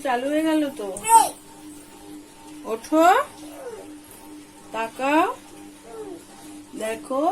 চালু হয়ে গেল তো। ওঠো, তাকাও, দেখো।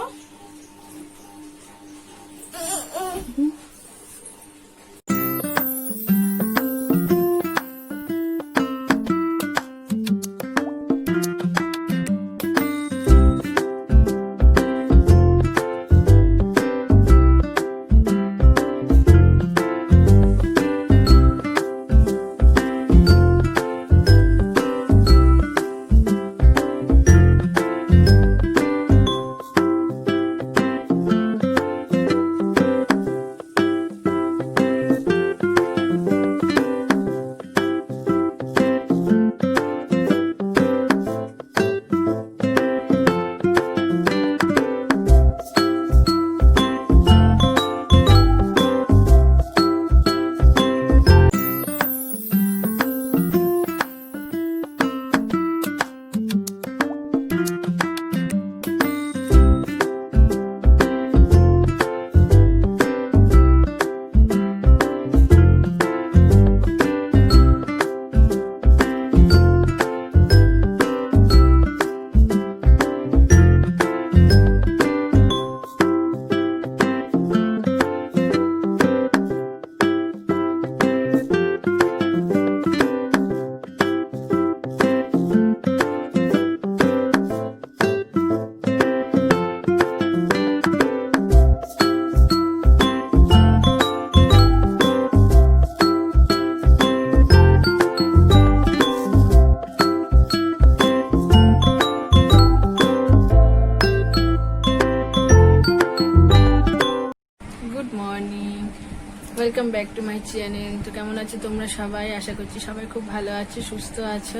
Welcome back to my channel. তো কেমন আছো তোমরা সবাই? আশা করছি সবাই খুব ভালো আছে, সুস্থ আছো।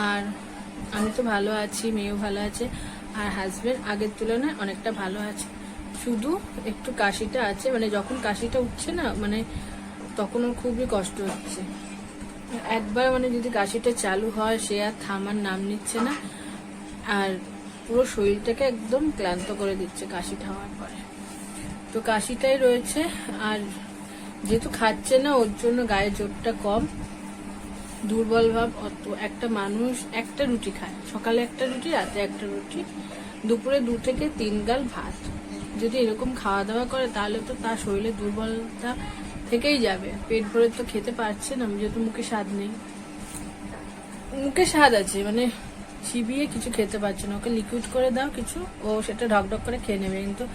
আর আমি তো ভালো আছি, মেয়েও ভালো আছে, আর হাজবেন্ড আগের তুলনায় অনেকটা ভালো আছে। শুধু একটু কাশিটা আছে, মানে যখন কাশিটা উঠছে না, মানে তখন ওর খুবই কষ্ট হচ্ছে। একবার মানে যদি কাশিটা চালু হয়, সে আর থামার নাম নিচ্ছে না, আর পুরো শরীরটাকে একদম ক্লান্ত করে দিচ্ছে কাশিটা হওয়ার পরে। তো কাশিটাই রয়েছে, আর যেহেতু খাচ্ছে না ওর জন্য গায়ে জোরটা কম, দুর্বল ভাব। অত একটা মানুষ একটা রুটি খায়, সকালে একটা রুটি, রাতে একটা রুটি, দুপুরে 2 থেকে 3 গাল ভাত। যদি এরকম খাওয়া দাওয়া করে তাহলে তো তার শরীরে দুর্বলতা থেকেই যাবে। পেট ভরে তো খেতে পারছে না, যেহেতু মুখে স্বাদ নেই। মুখে স্বাদ আছে, মানে চিবিয়ে কিছু খেতে পারছে না। ওকে লিকুইড করে দাও কিছু, ও সেটা ঢকঢক করে খেয়ে নেবে। কিন্তু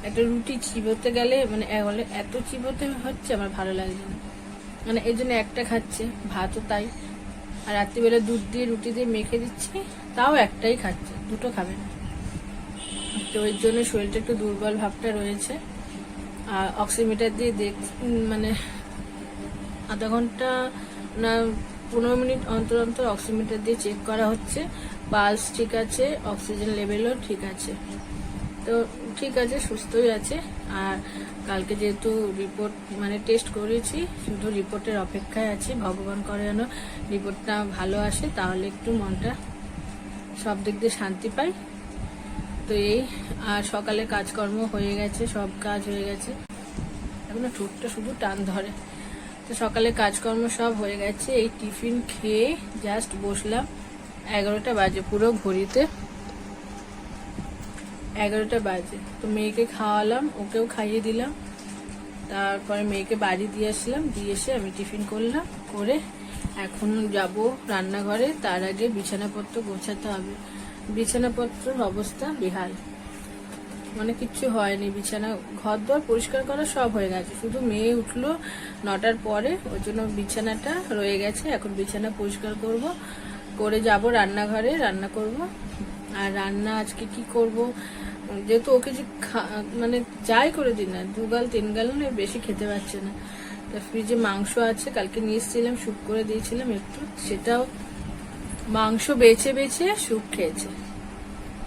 একটা রুটি চিবোতে গেলে মানে এত চিবোতে হচ্ছে, আমার ভালো লাগছে না। মানে এই জন্য একটা খাচ্ছে, ভাতও তাই। আর রাত্রিবেলা দুধ দিয়ে রুটি দিয়ে মেখে দিচ্ছি, তাও একটাই খাচ্ছে, দুটো খাবে না। তো ওই জন্য শরীরটা একটু দুর্বল ভাবটা রয়েছে। আর অক্সিমিটার দিয়ে মানে আধা ঘন্টা না 15 মিনিট অন্তর অন্তর অক্সিমিটার দিয়ে চেক করা হচ্ছে। পালস ঠিক আছে, অক্সিজেন লেভেলও ঠিক আছে। তো ঠিক আছে, সুস্থই আছে। আর কালকে যেহেতু রিপোর্ট মানে টেস্ট করেছি, শুধু রিপোর্টের অপেক্ষায় আছি। ভগবান করে যেন রিপোর্টটা ভালো আসে, তাহলে একটু মনটা সব দিক দিয়ে শান্তি পাই। তো এই, আর সকালে কাজকর্ম হয়ে গেছে, সব কাজ হয়ে গেছে। এখনো ঠোঁটটা শুধু টান ধরে। তো সকালে কাজকর্ম সব হয়ে গেছে। এই টিফিন খেয়ে জাস্ট বসলাম। 11টা বাজে, পুরো ঘড়িতে 11টা বাজে। তো মেয়েকে খাওয়ালাম, ওকেও খাইয়ে দিলাম। তারপরে মেয়েকে বাড়ি দিয়ে আসলাম, দিয়ে এসে আমি টিফিন করলাম, করে এখন যাব রান্নাঘরে। তার আগে বিছানাপত্র গোছাতে হবে। বিছানাপত্রের অবস্থা বেহাল, মানে কিচ্ছু হয়নি। বিছানা ঘর দর পরিষ্কার করা সব হয়ে গেছে, শুধু মেয়ে উঠলো 9টার পরে, ওই জন্য বিছানাটা রয়ে গেছে। এখন বিছানা পরিষ্কার করব, করে যাব রান্নাঘরে, রান্না করব। আর রান্না আজকে কি করব, যেহেতু ওকে যে মানে যাই করে দিন না, 2 গাল 3 গাল বেশি খেতে পারছে না। তো ফ্রিজে মাংস আছে, কালকে নিয়ে এসেছিলাম, স্যুপ করে দিয়েছিলাম একটু, সেটাও মাংস বেছে বেছে স্যুপ খেয়েছে।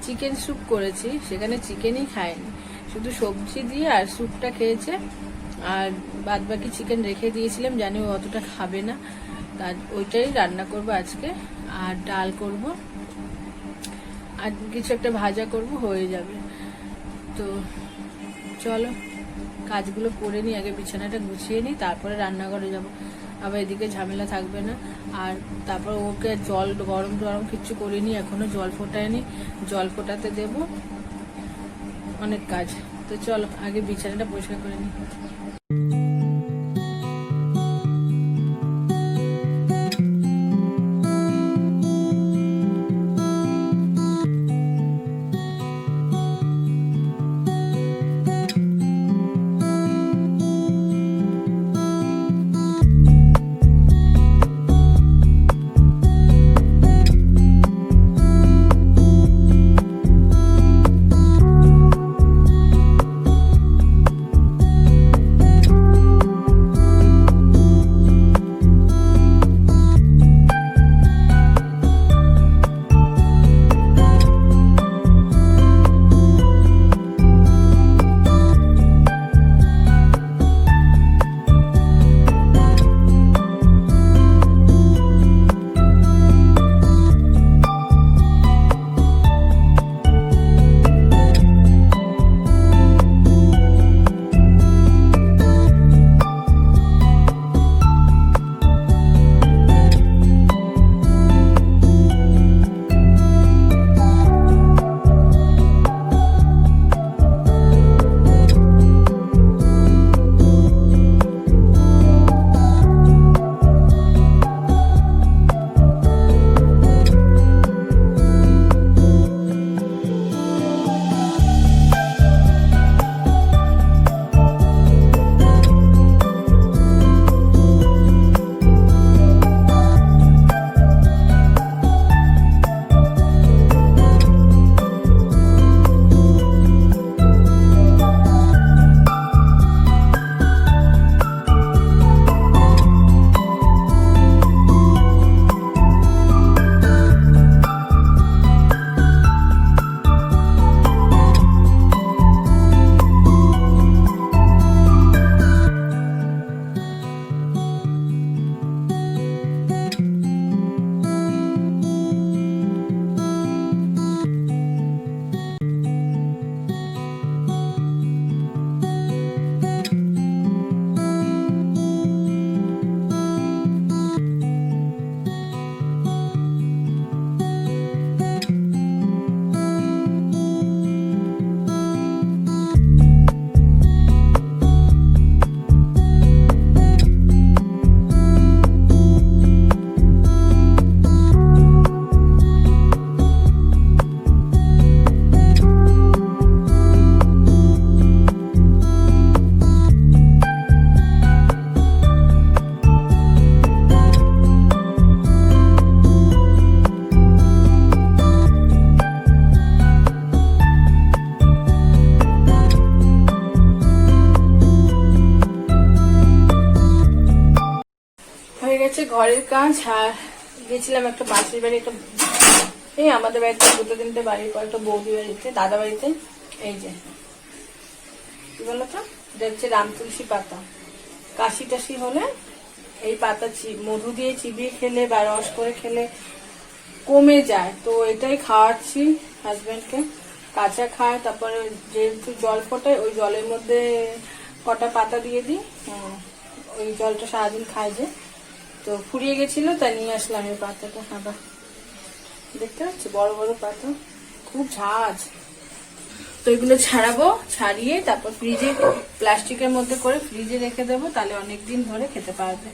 চিকেন স্যুপ করেছি, সেখানে চিকেনই খায়নি, শুধু সবজি দিয়ে আর স্যুপটা খেয়েছে। আর বাদ বাকি চিকেন রেখে দিয়েছিলাম, জানি ও অতটা খাবে না, তার ওইটাই রান্না করব আজকে। আর ডাল করব, আর কিছু একটা ভাজা করব, হয়ে যাবে। তো চলো কাজগুলো করে নিই, আগে বিছানাটা গুছিয়ে নিই, তারপরে রান্নাঘরে যাব। আবার এদিকে ঝামেলা থাকবে না। আর তারপর ওকে জল গরম গরম কিচ্ছু করিনি, এখনো জল ফোটায়নি, জল ফোটাতে দেব, অনেক কাজ। তো চলো আগে বিছানাটা পরিষ্কার করে নিই। ঘরের কাজ। আর গেছিলাম একটা মাসির বাড়ি, একটা এই আমাদের বাড়িতে 2-3টে বাড়ির পর একটা বৌদি বাড়িতে, দাদা বাড়িতে। এই যে কি বলতো, এটা হচ্ছে রাম তুলসী পাতা। কাশি টাশি হলে এই পাতা মধু দিয়ে চিবিয়ে খেলে বা রস করে খেলে কমে যায়। তো এটাই খাওয়াচ্ছি হাজবেন্ডকে, কাঁচা খায়। তারপরে যেহেতু জল ফোটায় ওই জলের মধ্যে কটা পাতা দিয়ে দিই, ওই জলটা সারাদিন খায় যে। তো ফুরিয়ে গেছিল তাই নিয়ে আসলাম এই পাতাটা। আবার দেখতে পাচ্ছি বড় বড় পাতা, খুব ঝাঁজ। তো এগুলো ছাড়াবো, ছাড়িয়ে তারপর ফ্রিজে প্লাস্টিকের মধ্যে করে ফ্রিজে রেখে দেবো, তাহলে অনেকদিন ধরে খেতে পারবে।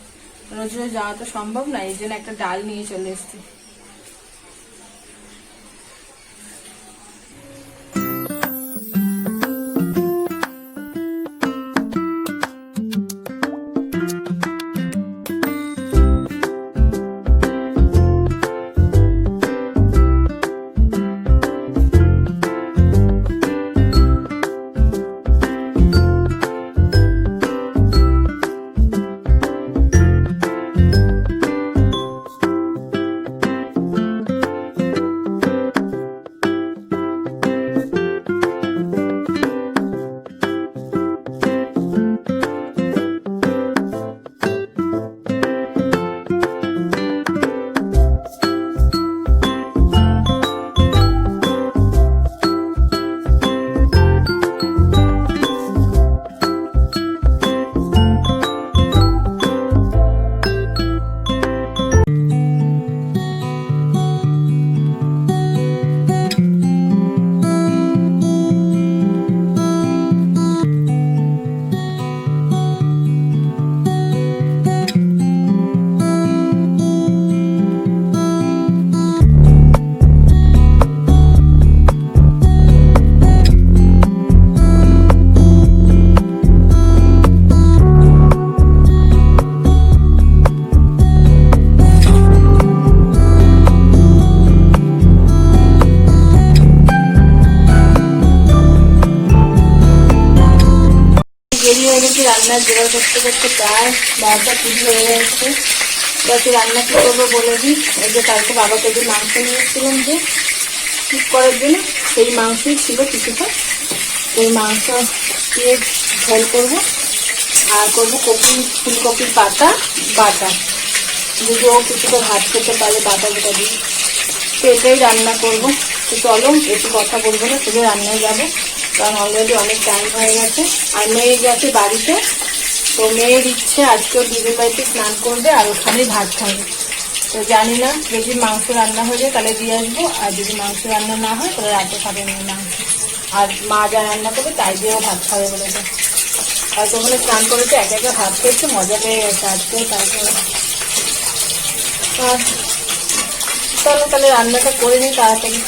রোজ রোজ যাওয়া তো সম্ভব না, এই জন্য একটা ডাল নিয়ে চলে এসেছি। জোগাড় করতে করতে প্রায় 12টা 20 হয়ে গেছে। বাকি রান্না কি করবো বলে দিই। এই যে কালকে বাবাকে যে মাংস নিয়ে এসেছিলাম যে ঠিক করার জন্য, সেই মাংসই ছিল কিছুটা। এই মাংস দিয়ে ঝোল করবো, আর করবো ফুলকপির পাতা বাটা, যদি ও কিছুটা ভাত খেতে পারে বাটা যেটা দিয়ে, তো এটাই রান্না করবো। তো চলো একটু কথা বলবো না, শুধু রান্নায় যাবো, কারণ অলরেডি অনেক টাইম হয়ে গেছে। আর মেয়ে গেছে বাড়িতে, তো মেয়ের ইচ্ছে আজকেও দিদির বাড়িতে স্নান করবে আর ওখানেই ভাত খাবে। তো জানি না, যদি মাংস রান্না হয়ে যায় তাহলে দিয়ে আসবো, আর যদি মাংস রান্না না হয় তাহলে রাতে খাবে মেয়ে মাংস। আর মা যা রান্না করবে তাই দিয়েও ভাত খাবে বলেছে। আর ওখানে স্নান করেছে, একা একা ভাত খেয়েছে, মজা পেয়ে গেছে আজকেও। তারপরে আর চলো তাহলে রান্নাটা করে নিই তাড়াতাড়ি।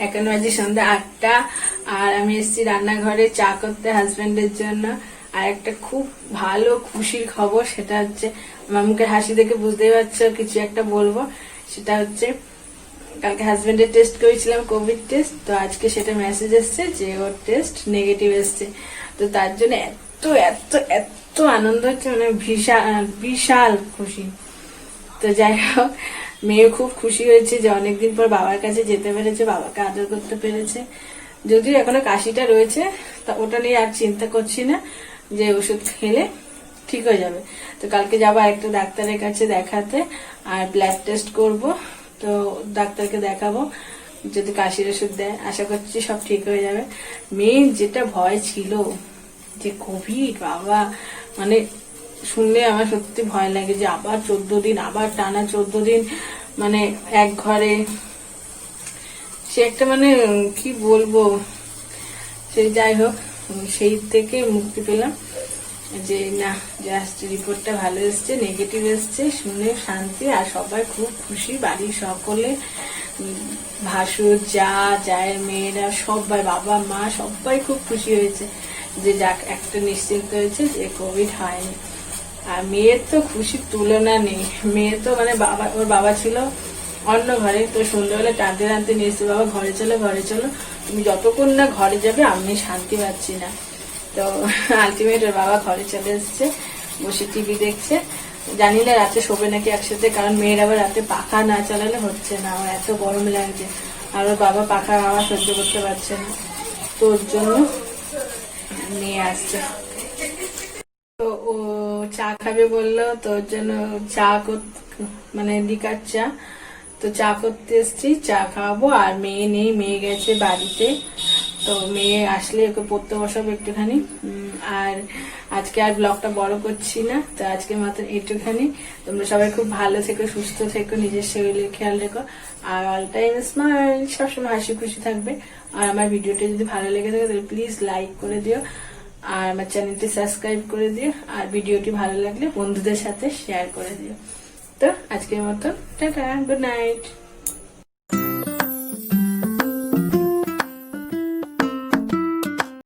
এখন বাজে সন্ধ্যা 8টা, আর আমি এসেছি রান্নাঘরে চা করতে হাজবেন্ডের জন্য। আর একটা খুব ভালো খুশির খবর, সেটা হচ্ছে আমার মুখের হাসি দেখে বুঝতেই পারছো কিছু একটা বলবো। সেটা হচ্ছে কালকে হাজবেন্ডের টেস্ট করেছিলাম, কোভিড টেস্ট, তো আজকে সেটা মেসেজ এসছে যে ওর টেস্ট নেগেটিভ এসছে। তো তার জন্য এত এত এত আনন্দ হচ্ছে, মানে বিশাল বিশাল খুশি। তো যাই হোক, মেয়ে খুব খুশি হয়েছে যে অনেকদিন পর বাবার কাছে যেতে পেরেছে, বাবাকে আদর করতে পেরেছে। যদিও এখনো কাশিটা রয়েছে, তা ওটা নিয়ে আর চিন্তা করছি না, যে ওষুধ খেলে ঠিক হয়ে যাবে। তো কালকে যাবো একটা ডাক্তারের কাছে দেখাতে, আর ব্লাড টেস্ট করব। তো ডাক্তারকে দেখাবো, যদি কাশির ওষুধ দেয় আশা করছি সব ঠিক হয়ে যাবে। মেয়ে যেটা ভয় ছিল যে কোভিড, বাবা মানে শুনলে আমার সত্যি ভয় লাগে যে আবার 14 দিন, আবার টানা 14 দিন মানে এক ঘরে, সে একটা মানে কি বলবো। সেই যাই হোক, সেই থেকে মুক্তি পেলাম, যে না জাস্ট রিপোর্টটা ভালো এসছে, নেগেটিভ এসছে, শুনে শান্তি। আর সবাই খুব খুশি, বাড়ির সকলে, ভাসুর, জায়ের মেয়েরা সবাই, বাবা মা সবাই খুব খুশি হয়েছে যে যাক একটা নিশ্চিন্ত হয়েছে যে কোভিড হয়নি। আর মেয়ের তো খুশির তুলনা নেই। মেয়ের তো মানে ওর বাবা ছিল অন্য ঘরে, তো সন্ধ্যাবেলা টানতে টানতে নিয়ে এসছে, বাবা ঘরে চলো ঘরে চলো, তুমি যতক্ষণ না ঘরে যাবে আমি শান্তি পাচ্ছি না। তো আলটিমেট ওর বাবা ঘরে চলে এসছে, বসে টিভি দেখছে। জানি না রাতে শোবে নাকি একসাথে, কারণ মেয়ের আবার রাতে পাখা না চালালে হচ্ছে না, আমার এত গরম লাগছে আর ওর বাবা পাখা হাওয়া সহ্য করতে পারছে না, তো ওর জন্য নিয়ে আসছে। তো ও চা খাবে বললো, তো ওর জন্য চা মানে লিকার চা, তো চা করতে এসছি, চা খাওয়াবো। আর মেয়ে নেই, মেয়ে গেছে বাড়িতে, তো মেয়ে আসলে ওকে পড়তে বসাবো একটুখানি। আর আজকে আর ব্লগটা বড় করছি না, তো আজকে মাত্র একটুখানি। তোমরা সবাই খুব ভালো থেকো, সুস্থ থেকো, নিজের শরীরের খেয়াল রেখো, আর অল টাইম স্মাইল, সবসময় হাসি খুশি থাকবে। আর আমার ভিডিওটা যদি ভালো লেগে থাকে তাহলে প্লিজ লাইক করে দিও, আর আমার চ্যানেলটি সাবস্ক্রাইব করে দিও, আর ভিডিওটি ভালো লাগলে বন্ধুদের সাথে শেয়ার করে দিও। তো আজকের মতো টাটা, গুড নাইট।